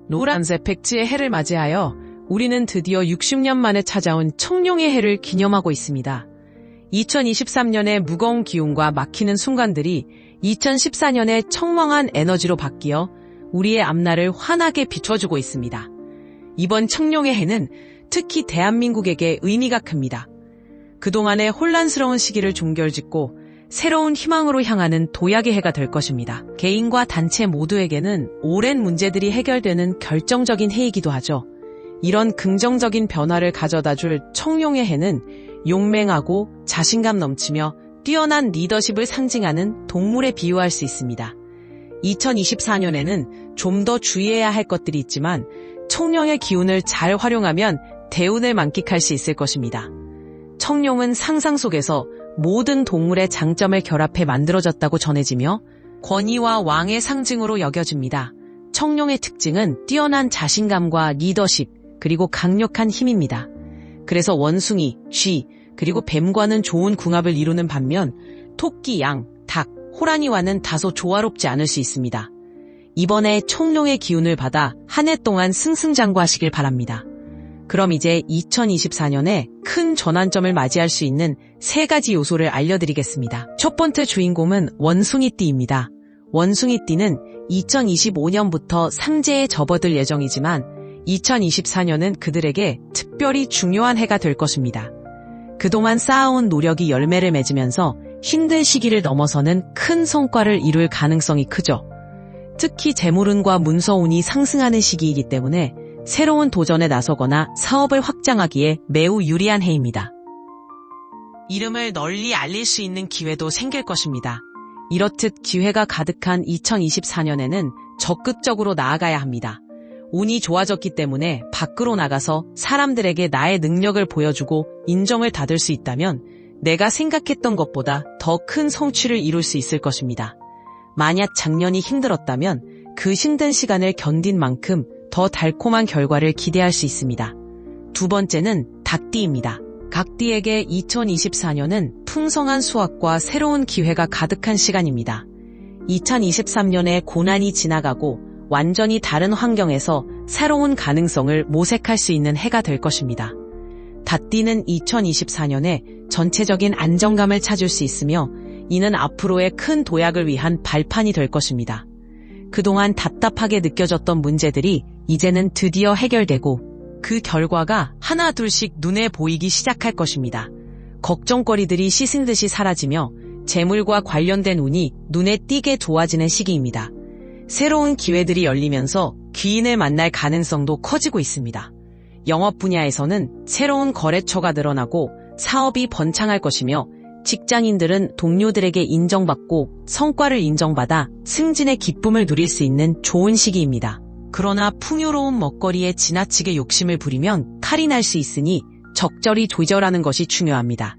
노란색 백지의 해를 맞이하여 우리는 드디어 60년 만에 찾아온 청룡의 해를 기념하고 있습니다. 2023년의 무거운 기운과 막히는 순간들이 2014년의 청망한 에너지로 바뀌어 우리의 앞날을 환하게 비춰주고 있습니다. 이번 청룡의 해는 특히 대한민국에게 의미가 큽니다. 그동안의 혼란스러운 시기를 종결짓고 새로운 희망으로 향하는 도약의 해가 될 것입니다. 개인과 단체 모두에게는 오랜 문제들이 해결되는 결정적인 해이기도 하죠. 이런 긍정적인 변화를 가져다줄 청룡의 해는 용맹하고 자신감 넘치며 뛰어난 리더십을 상징하는 동물에 비유할 수 있습니다. 2024년에는 좀 더 주의해야 할 것들이 있지만 청룡의 기운을 잘 활용하면 대운을 만끽할 수 있을 것입니다. 청룡은 상상 속에서 모든 동물의 장점을 결합해 만들어졌다고 전해지며 권위와 왕의 상징으로 여겨집니다. 청룡의 특징은 뛰어난 자신감과 리더십, 그리고 강력한 힘입니다. 그래서 원숭이, 쥐, 그리고 뱀과는 좋은 궁합을 이루는 반면 토끼, 양, 닭, 호랑이와는 다소 조화롭지 않을 수 있습니다. 이번에 청룡의 기운을 받아 한 해 동안 승승장구하시길 바랍니다. 그럼 이제 2024년에 큰 전환점을 맞이할 수 있는 3가지 요소를 알려드리겠습니다. 첫 번째 주인공은 원숭이띠입니다. 원숭이띠는 2025년부터 상제에 접어들 예정이지만 2024년은 그들에게 특별히 중요한 해가 될 것입니다. 그동안 쌓아온 노력이 열매를 맺으면서 힘든 시기를 넘어서는 큰 성과를 이룰 가능성이 크죠. 특히 재물운과 문서운이 상승하는 시기이기 때문에 새로운 도전에 나서거나 사업을 확장하기에 매우 유리한 해입니다. 이름을 널리 알릴 수 있는 기회도 생길 것입니다. 이렇듯 기회가 가득한 2024년에는 적극적으로 나아가야 합니다. 운이 좋아졌기 때문에 밖으로 나가서 사람들에게 나의 능력을 보여주고 인정을 받을 수 있다면 내가 생각했던 것보다 더 큰 성취를 이룰 수 있을 것입니다. 만약 작년이 힘들었다면 그 힘든 시간을 견딘 만큼 더 달콤한 결과를 기대할 수 있습니다. 두 번째는 닭띠입니다. 닭띠에게 2024년은 풍성한 수확과 새로운 기회가 가득한 시간입니다. 2023년에 고난이 지나가고 완전히 다른 환경에서 새로운 가능성을 모색할 수 있는 해가 될 것입니다. 닭띠는 2024년에 전체적인 안정감을 찾을 수 있으며 이는 앞으로의 큰 도약을 위한 발판이 될 것입니다. 그동안 답답하게 느껴졌던 문제들이 이제는 드디어 해결되고 그 결과가 하나 둘씩 눈에 보이기 시작할 것입니다. 걱정거리들이 씻은 듯이 사라지며 재물과 관련된 운이 눈에 띄게 좋아지는 시기입니다. 새로운 기회들이 열리면서 귀인을 만날 가능성도 커지고 있습니다. 영업 분야에서는 새로운 거래처가 늘어나고 사업이 번창할 것이며 직장인들은 동료들에게 인정받고 성과를 인정받아 승진의 기쁨을 누릴 수 있는 좋은 시기입니다. 그러나 풍요로운 먹거리에 지나치게 욕심을 부리면 탈이 날 수 있으니 적절히 조절하는 것이 중요합니다.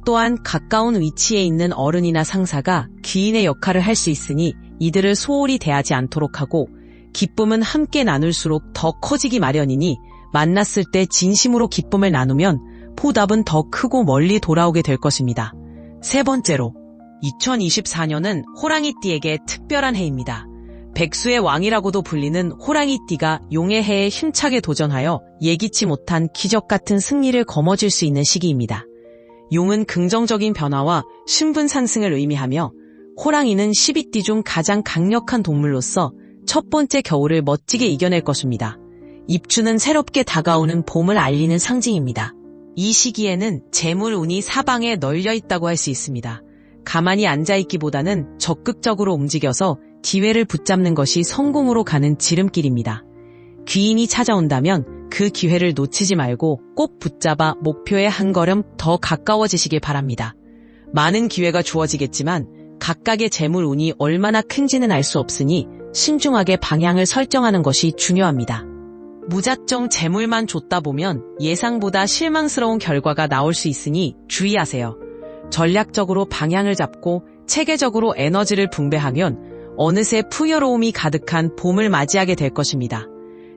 또한 가까운 위치에 있는 어른이나 상사가 귀인의 역할을 할 수 있으니 이들을 소홀히 대하지 않도록 하고 기쁨은 함께 나눌수록 더 커지기 마련이니 만났을 때 진심으로 기쁨을 나누면 보답은 더 크고 멀리 돌아오게 될 것입니다. 세 번째로 2024년은 호랑이띠에게 특별한 해입니다. 백수의 왕이라고도 불리는 호랑이띠가 용의 해에 힘차게 도전하여 예기치 못한 기적 같은 승리를 거머쥘 수 있는 시기입니다. 용은 긍정적인 변화와 신분 상승을 의미하며 호랑이는 12띠 중 가장 강력한 동물로서 첫 번째 겨울을 멋지게 이겨낼 것입니다. 입추는 새롭게 다가오는 봄을 알리는 상징입니다. 이 시기에는 재물운이 사방에 널려 있다고 할 수 있습니다. 가만히 앉아있기보다는 적극적으로 움직여서 기회를 붙잡는 것이 성공으로 가는 지름길입니다. 귀인이 찾아온다면 그 기회를 놓치지 말고 꼭 붙잡아 목표에 한 걸음 더 가까워지시길 바랍니다. 많은 기회가 주어지겠지만 각각의 재물운이 얼마나 큰지는 알 수 없으니 신중하게 방향을 설정하는 것이 중요합니다. 무작정 재물만 줬다 보면 예상보다 실망스러운 결과가 나올 수 있으니 주의하세요. 전략적으로 방향을 잡고 체계적으로 에너지를 분배하면 어느새 풍요로움이 가득한 봄을 맞이하게 될 것입니다.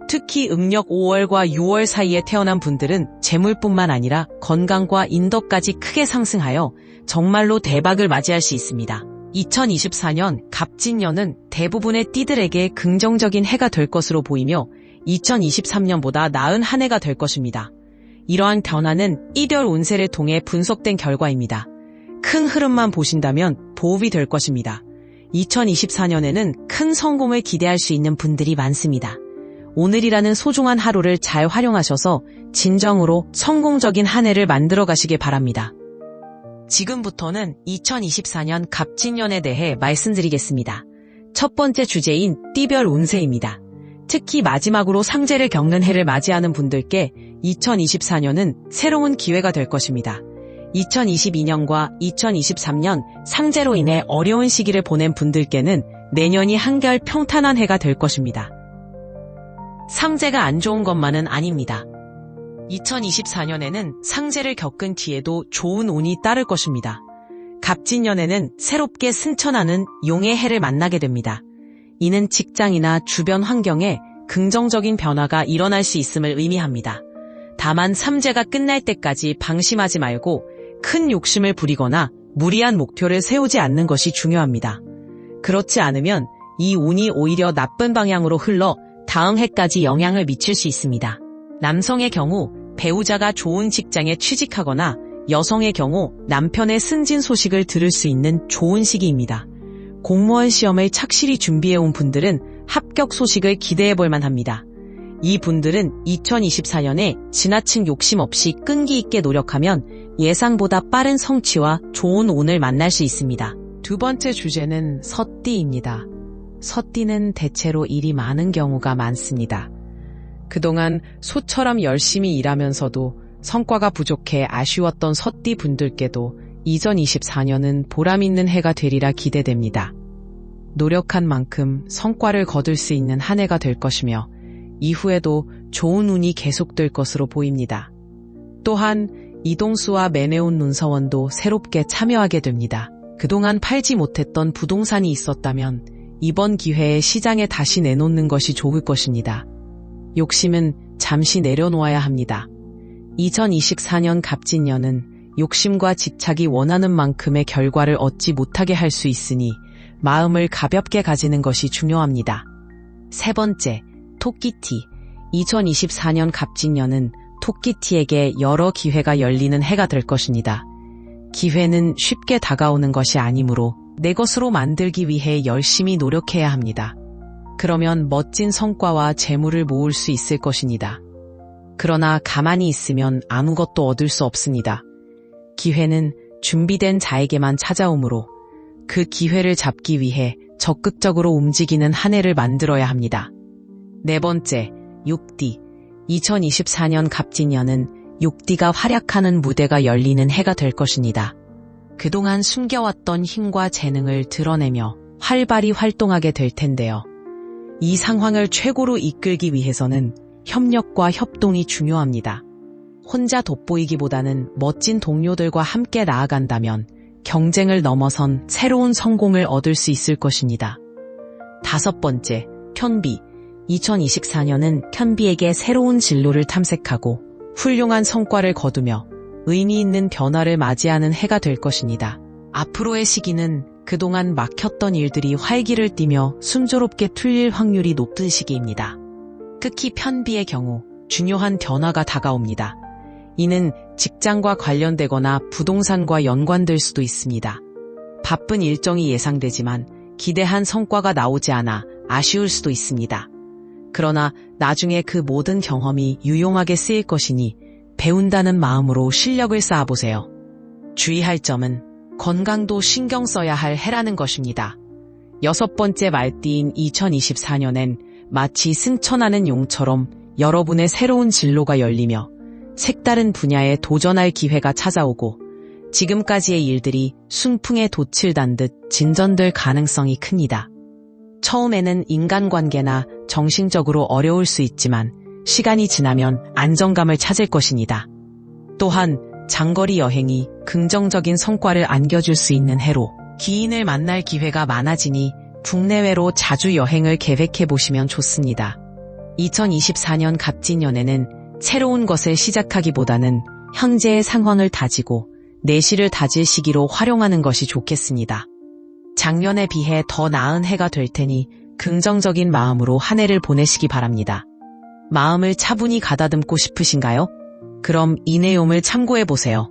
특히 음력 5월과 6월 사이에 태어난 분들은 재물뿐만 아니라 건강과 인덕까지 크게 상승하여 정말로 대박을 맞이할 수 있습니다. 2024년 갑진년은 대부분의 띠들에게 긍정적인 해가 될 것으로 보이며 2023년보다 나은 한 해가 될 것입니다. 이러한 변화는 이별 운세를 통해 분석된 결과입니다. 큰 흐름만 보신다면 도움이 될 것입니다. 2024년에는 큰 성공을 기대할 수 있는 분들이 많습니다. 오늘이라는 소중한 하루를 잘 활용하셔서 진정으로 성공적인 한 해를 만들어 가시길 바랍니다. 지금부터는 2024년 갑진년에 대해 말씀드리겠습니다. 첫 번째 주제인 띠별 운세입니다. 특히 마지막으로 상제를 겪는 해를 맞이하는 분들께 2024년은 새로운 기회가 될 것입니다. 2022년과 2023년 상제로 인해 어려운 시기를 보낸 분들께는 내년이 한결 평탄한 해가 될 것입니다. 상제가 안 좋은 것만은 아닙니다. 2024년에는 상제를 겪은 뒤에도 좋은 운이 따를 것입니다. 갑진년에는 새롭게 승천하는 용의 해를 만나게 됩니다. 이는 직장이나 주변 환경에 긍정적인 변화가 일어날 수 있음을 의미합니다. 다만 삼재가 끝날 때까지 방심하지 말고 큰 욕심을 부리거나 무리한 목표를 세우지 않는 것이 중요합니다. 그렇지 않으면 이 운이 오히려 나쁜 방향으로 흘러 다음 해까지 영향을 미칠 수 있습니다. 남성의 경우 배우자가 좋은 직장에 취직하거나 여성의 경우 남편의 승진 소식을 들을 수 있는 좋은 시기입니다. 공무원 시험을 착실히 준비해온 분들은 합격 소식을 기대해볼 만합니다. 이 분들은 2024년에 지나친 욕심 없이 끈기 있게 노력하면 예상보다 빠른 성취와 좋은 운을 만날 수 있습니다. 두 번째 주제는 서띠입니다. 서띠는 대체로 일이 많은 경우가 많습니다. 그동안 소처럼 열심히 일하면서도 성과가 부족해 아쉬웠던 서띠 분들께도 2024년은 보람있는 해가 되리라 기대됩니다. 노력한 만큼 성과를 거둘 수 있는 한 해가 될 것이며 이후에도 좋은 운이 계속될 것으로 보입니다. 또한 이동수와 매매운 문서원도 새롭게 참여하게 됩니다. 그동안 팔지 못했던 부동산이 있었다면 이번 기회에 시장에 다시 내놓는 것이 좋을 것입니다. 욕심은 잠시 내려놓아야 합니다. 2024년 갑진년은 욕심과 집착이 원하는 만큼의 결과를 얻지 못하게 할 수 있으니 마음을 가볍게 가지는 것이 중요합니다. 세 번째, 토끼띠. 2024년 갑진년은 토끼띠에게 여러 기회가 열리는 해가 될 것입니다. 기회는 쉽게 다가오는 것이 아니므로 내 것으로 만들기 위해 열심히 노력해야 합니다. 그러면 멋진 성과와 재물을 모을 수 있을 것입니다. 그러나 가만히 있으면 아무것도 얻을 수 없습니다. 기회는 준비된 자에게만 찾아오므로 그 기회를 잡기 위해 적극적으로 움직이는 한 해를 만들어야 합니다. 네 번째, 육띠. 2024년 갑진년은 육띠가 활약하는 무대가 열리는 해가 될 것입니다. 그동안 숨겨왔던 힘과 재능을 드러내며 활발히 활동하게 될 텐데요. 이 상황을 최고로 이끌기 위해서는 협력과 협동이 중요합니다. 혼자 돋보이기보다는 멋진 동료들과 함께 나아간다면 경쟁을 넘어선 새로운 성공을 얻을 수 있을 것입니다. 다섯 번째, 편비. 2024년은 편비에게 새로운 진로를 탐색하고 훌륭한 성과를 거두며 의미 있는 변화를 맞이하는 해가 될 것입니다. 앞으로의 시기는 그동안 막혔던 일들이 활기를 띠며 순조롭게 풀릴 확률이 높은 시기입니다. 특히 편비의 경우 중요한 변화가 다가옵니다. 이는 직장과 관련되거나 부동산과 연관될 수도 있습니다. 바쁜 일정이 예상되지만 기대한 성과가 나오지 않아 아쉬울 수도 있습니다. 그러나 나중에 그 모든 경험이 유용하게 쓰일 것이니 배운다는 마음으로 실력을 쌓아보세요. 주의할 점은 건강도 신경 써야 할 해라는 것입니다. 여섯 번째 말띠인 2024년엔 마치 승천하는 용처럼 여러분의 새로운 진로가 열리며 색다른 분야에 도전할 기회가 찾아오고 지금까지의 일들이 순풍에 돛을 단 듯 진전될 가능성이 큽니다. 처음에는 인간관계나 정신적으로 어려울 수 있지만 시간이 지나면 안정감을 찾을 것입니다. 또한 장거리 여행이 긍정적인 성과를 안겨줄 수 있는 해로 기인을 만날 기회가 많아지니 국내외로 자주 여행을 계획해 보시면 좋습니다. 2024년 갑진년에는 새로운 것을 시작하기보다는 현재의 상황을 다지고 내실을 다질 시기로 활용하는 것이 좋겠습니다. 작년에 비해 더 나은 해가 될 테니 긍정적인 마음으로 한 해를 보내시기 바랍니다. 마음을 차분히 가다듬고 싶으신가요? 그럼 이 내용을 참고해보세요.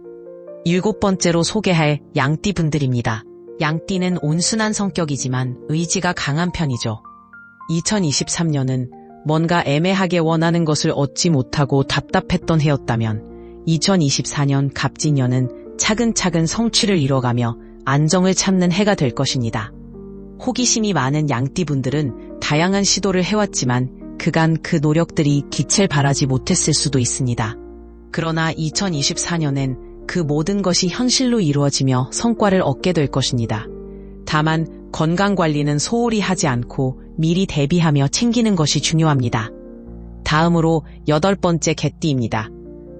7번째로 소개할 양띠 분들입니다. 양띠는 온순한 성격이지만 의지가 강한 편이죠. 2023년은 뭔가 애매하게 원하는 것을 얻지 못하고 답답했던 해였다면 2024년 갑진년은 차근차근 성취를 이뤄가며 안정을 찾는 해가 될 것입니다. 호기심이 많은 양띠분들은 다양한 시도를 해왔지만 그간 그 노력들이 빛을 발하지 못했을 수도 있습니다. 그러나 2024년엔 그 모든 것이 현실로 이루어지며 성과를 얻게 될 것입니다. 다만 건강관리는 소홀히 하지 않고 미리 대비하며 챙기는 것이 중요합니다. 다음으로 8번째 개띠입니다.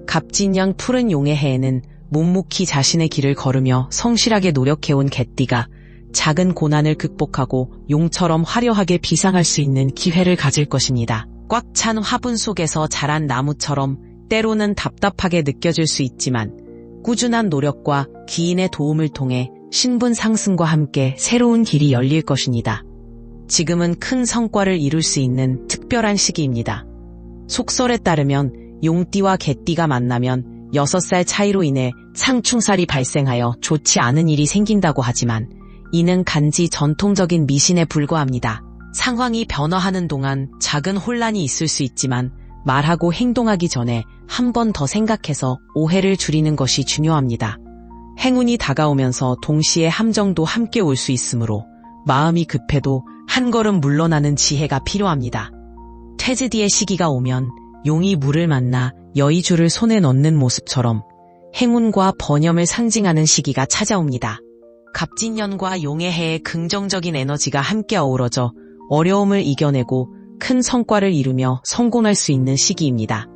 갑진년 푸른 용의 해에는 묵묵히 자신의 길을 걸으며 성실하게 노력해온 개띠가 작은 고난을 극복하고 용처럼 화려하게 비상할 수 있는 기회를 가질 것입니다. 꽉 찬 화분 속에서 자란 나무처럼 때로는 답답하게 느껴질 수 있지만 꾸준한 노력과 기인의 도움을 통해 신분 상승과 함께 새로운 길이 열릴 것입니다. 지금은 큰 성과를 이룰 수 있는 특별한 시기입니다. 속설에 따르면 용띠와 개띠가 만나면 6살 차이로 인해 상충살이 발생하여 좋지 않은 일이 생긴다고 하지만 이는 간지 전통적인 미신에 불과합니다. 상황이 변화하는 동안 작은 혼란이 있을 수 있지만 말하고 행동하기 전에 한 번 더 생각해서 오해를 줄이는 것이 중요합니다. 행운이 다가오면서 동시에 함정도 함께 올 수 있으므로 마음이 급해도 한 걸음 물러나는 지혜가 필요합니다. 퇴즈디의 시기가 오면 용이 물을 만나 여의주를 손에 넣는 모습처럼 행운과 번염을 상징하는 시기가 찾아옵니다. 갑진년과 용의 해의 긍정적인 에너지가 함께 어우러져 어려움을 이겨내고 큰 성과를 이루며 성공할 수 있는 시기입니다.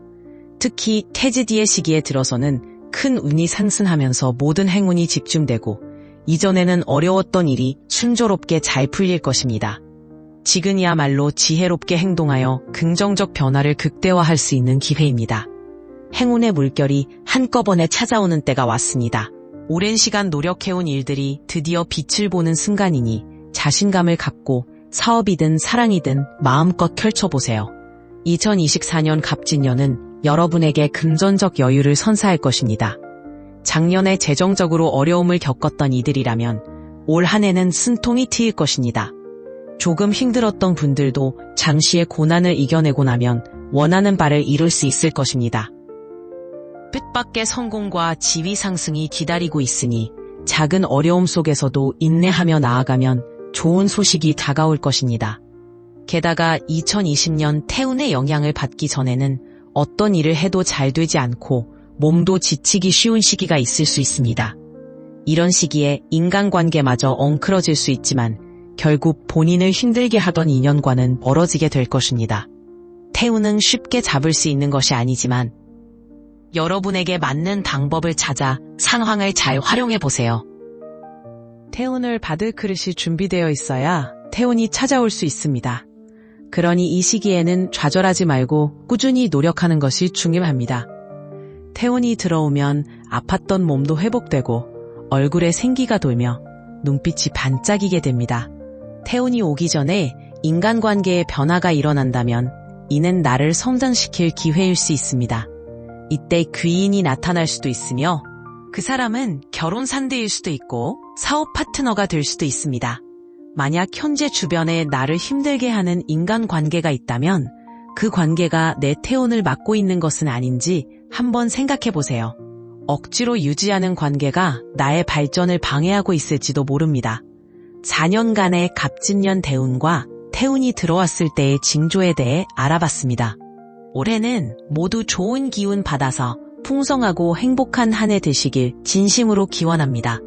특히 퇴즈디의 시기에 들어서는 큰 운이 상승하면서 모든 행운이 집중되고 이전에는 어려웠던 일이 순조롭게 잘 풀릴 것입니다. 지금이야말로 지혜롭게 행동하여 긍정적 변화를 극대화할 수 있는 기회입니다. 행운의 물결이 한꺼번에 찾아오는 때가 왔습니다. 오랜 시간 노력해온 일들이 드디어 빛을 보는 순간이니 자신감을 갖고 사업이든 사랑이든 마음껏 펼쳐보세요. 2024년 갑진년은 여러분에게 금전적 여유를 선사할 것입니다. 작년에 재정적으로 어려움을 겪었던 이들이라면 올 한 해는 쓴통이 트일 것입니다. 조금 힘들었던 분들도 잠시의 고난을 이겨내고 나면 원하는 바를 이룰 수 있을 것입니다. 뜻밖의 성공과 지위 상승이 기다리고 있으니 작은 어려움 속에서도 인내하며 나아가면 좋은 소식이 다가올 것입니다. 게다가 2020년 태운의 영향을 받기 전에는 어떤 일을 해도 잘 되지 않고 몸도 지치기 쉬운 시기가 있을 수 있습니다. 이런 시기에 인간관계마저 엉클어질 수 있지만 결국 본인을 힘들게 하던 인연과는 멀어지게 될 것입니다. 태운은 쉽게 잡을 수 있는 것이 아니지만 여러분에게 맞는 방법을 찾아 상황을 잘 활용해보세요. 태운을 받을 그릇이 준비되어 있어야 태운이 찾아올 수 있습니다. 그러니 이 시기에는 좌절하지 말고 꾸준히 노력하는 것이 중요합니다. 태운이 들어오면 아팠던 몸도 회복되고 얼굴에 생기가 돌며 눈빛이 반짝이게 됩니다. 태운이 오기 전에 인간관계에 변화가 일어난다면 이는 나를 성장시킬 기회일 수 있습니다. 이때 귀인이 나타날 수도 있으며 그 사람은 결혼 상대일 수도 있고 사업 파트너가 될 수도 있습니다. 만약 현재 주변에 나를 힘들게 하는 인간관계가 있다면 그 관계가 내 태운을 막고 있는 것은 아닌지 한번 생각해보세요. 억지로 유지하는 관계가 나의 발전을 방해하고 있을지도 모릅니다. 4년간의 갑진년 대운과 태운이 들어왔을 때의 징조에 대해 알아봤습니다. 올해는 모두 좋은 기운 받아서 풍성하고 행복한 한 해 되시길 진심으로 기원합니다.